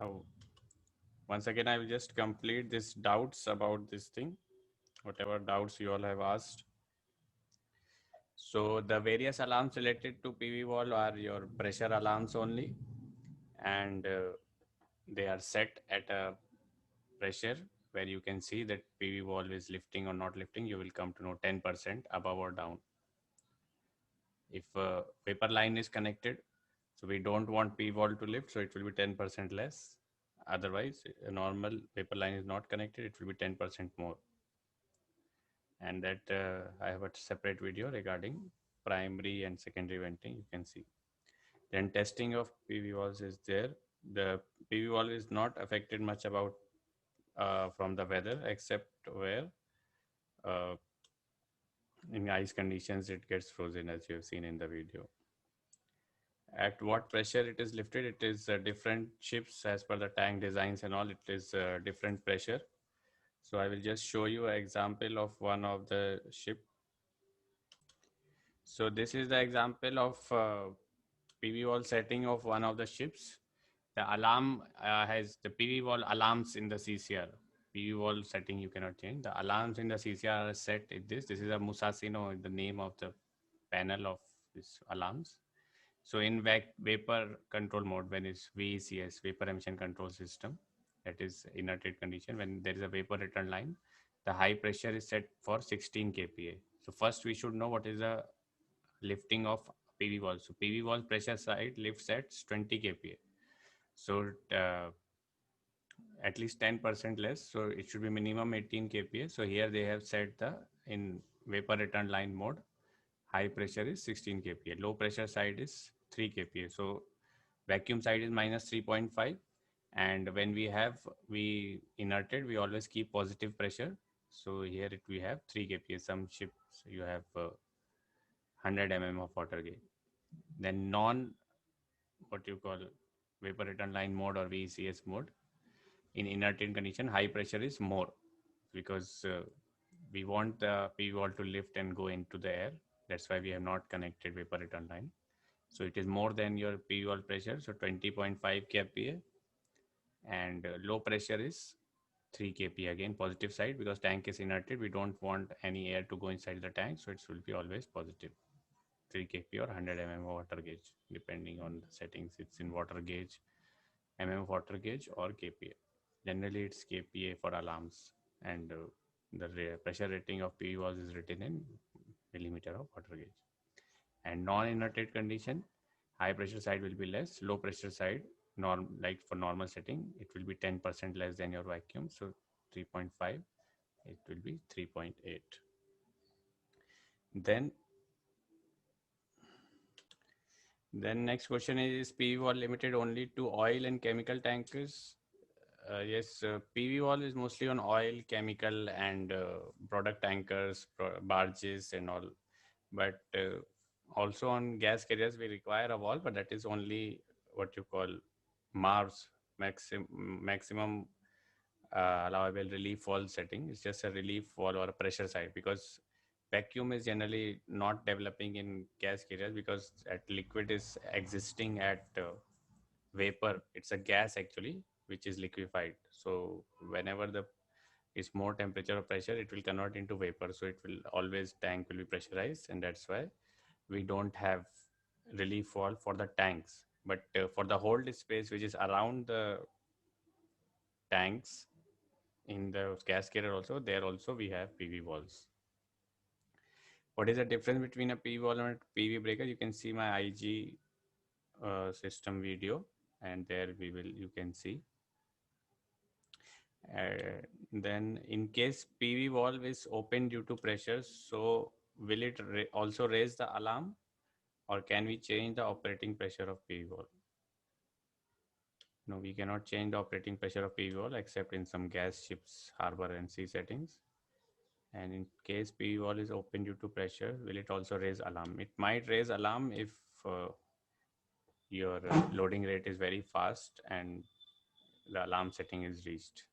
Now, once again, I will just complete this doubts about this thing, whatever doubts you all have asked. So the various alarms related to PV wall are your pressure alarms only, and they are set at a pressure where you can see that PV wall is lifting or not lifting. You will come to know 10% above or down. If a vapor line is connected, so we don't want PV wall to lift, so it will be 10% less. Otherwise, a normal vapor line is not connected, it will be 10% more. And that I have a separate video regarding primary and secondary venting, you can see. Then testing of PV walls is there. The PV wall is not affected much about from the weather, except where uh, in ice conditions it gets frozen, as you have seen in the video. At what pressure it is lifted, it is different ships as per the tank designs and all, it is different pressure. So I will just show you an example of one of the ship. So this is the example of PV wall setting of one of the ships. The alarm has the PV wall alarms in the CCR. PV wall setting you cannot change. The alarms in the CCR are set in this. This is a Musashino, the name of the panel of this alarms. So in vapor control mode, when it's VECS, vapor emission control system, that is inerted condition, when there is a vapor return line, the high pressure is set for 16 kPa. So first we should know what is the lifting of PV wall. So PV wall pressure side lifts at 20 kPa. So at least 10% less. So it should be minimum 18 kPa. So here they have set the in vapor return line mode, high pressure is 16 kPa, low pressure side is 3 kPa. So vacuum side is minus 3.5. And when we inerted, we always keep positive pressure. So here we have 3 kPa. Some ships you have 100 mm of water gauge. Then what you call vapor return line mode or VECS mode, in inerted condition, high pressure is more because we want the PV wall to lift and go into the air. That's why we have not connected vapor return line. So it is more than your PV wall pressure, so 20.5 kPa, and low pressure is 3 kPa, again positive side, because tank is inerted. We don't want any air to go inside the tank, so it will be always positive. 3 kPa or 100 mm water gauge, depending on the settings. It's in water gauge, mm water gauge, or kPa. Generally, it's kPa for alarms, and the pressure rating of PV walls is written in millimeter of water gauge. And non-inerted condition, high pressure side will be less, low pressure side, like for normal setting, it will be 10% less than your vacuum. So 3.5, it will be 3.8. Then next question is PV wall limited only to oil and chemical tankers? Yes, PV wall is mostly on oil, chemical, and product tankers, barges, and all. But also on gas carriers, we require a wall, but that is only what you call MARS, maximum allowable relief wall setting. It's just a relief wall or a pressure side, because vacuum is generally not developing in gas carriers, because at liquid is existing at vapor. It's a gas actually, which is liquefied. So whenever the is more temperature or pressure, it will convert into vapor. So it will always, tank will be pressurized, and that's why we don't have relief wall for the tanks. But for the hold space which is around the tanks in the gas carrier also, there also we have PV walls. What is the difference between a PV wall and a PV breaker? You can see my IG system video, and there you can see. Then in case PV valve is open due to pressure, so will it also raise the alarm, or can we change the operating pressure of PV valve? No, we cannot change the operating pressure of PV valve except in some gas ships, harbor and sea settings. And in case PV valve is open due to pressure, will it also raise alarm? It might raise alarm if your loading rate is very fast and the alarm setting is reached.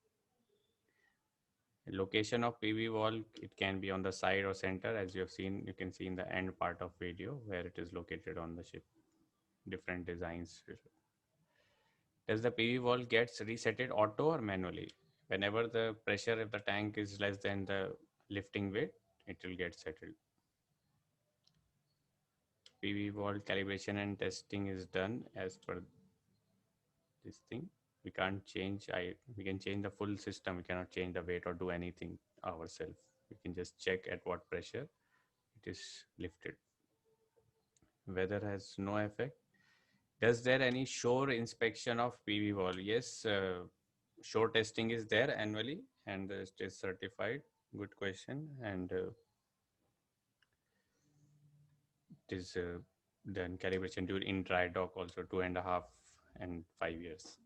Location of PV wall, it can be on the side or center, as you have seen. You can see in the end part of video where it is located on the ship. Different designs. Does the PV valve gets resetted auto or manually? Whenever the pressure of the tank is less than the lifting weight, it will get settled. PV valve calibration and testing is done as per this thing. We can't change. We can change the full system. We cannot change the weight or do anything ourselves. We can just check at what pressure it is lifted. Weather has no effect. Does there any shore inspection of PV wall? Yes, shore testing is there annually and it is certified. Good question. And it is done calibration during in dry dock also 2.5 and 5 years.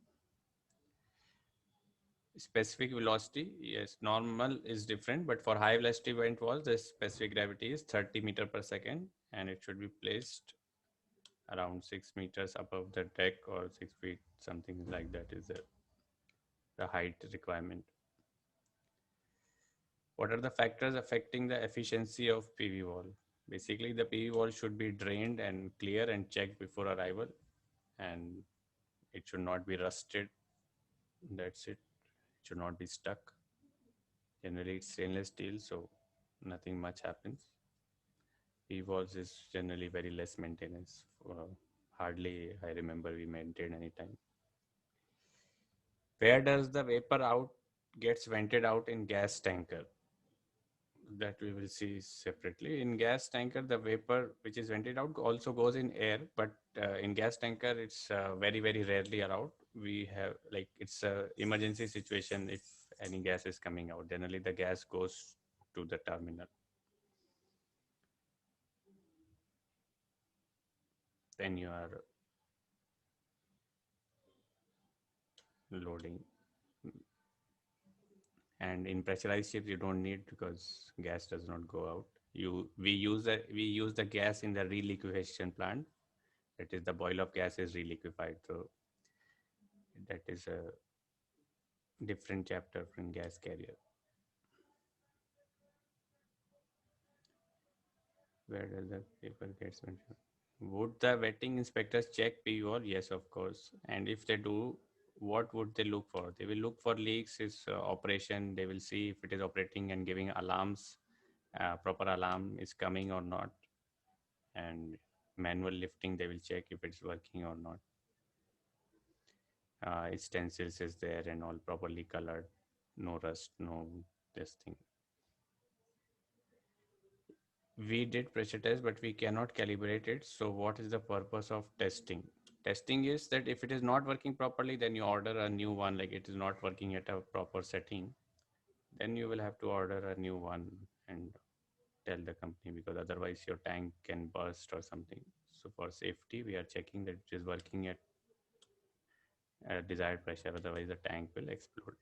Specific velocity, yes, normal is different, but for high velocity vent walls, the specific gravity is 30 meter per second and it should be placed around 6 meters above the deck or 6 feet, something like that is the height requirement. What are the factors affecting the efficiency of PV wall? Basically, the PV wall should be drained and clear and checked before arrival, and it should not be rusted. That's it. It should not be stuck. Generally, it's stainless steel, so nothing much happens. PV walls is generally very less maintenance. Hardly, I remember we maintained any time. Where does the vapor out gets vented out in gas tanker? That we will see separately. In gas tanker, the vapor which is vented out also goes in air, but in gas tanker, it's very, very rarely allowed. We have like it's a emergency situation if any gas is coming out. Generally, the gas goes to the terminal. Then you are loading. And in pressurized ships, you don't need because gas does not go out. We use the gas in the reliquefaction plant. That is the boil of gas is reliquefied. So that is a different chapter from gas carrier. Where does the paper gets mentioned? Would the vetting inspectors check PU? Yes, of course. And if they do, what would they look for? They will look for leaks, is operation. They will see if it is operating and giving alarms, proper alarm is coming or not. And manual lifting, they will check if it's working or not. Its stencils is there and all properly colored, no rust, no this thing. We did pressure test, but we cannot calibrate it. So what is the purpose of testing? Testing is that if it is not working properly, then you order a new one, like it is not working at a proper setting. Then you will have to order a new one and tell the company, because otherwise your tank can burst or something. So for safety, we are checking that it is working at desired pressure. Otherwise the tank will explode.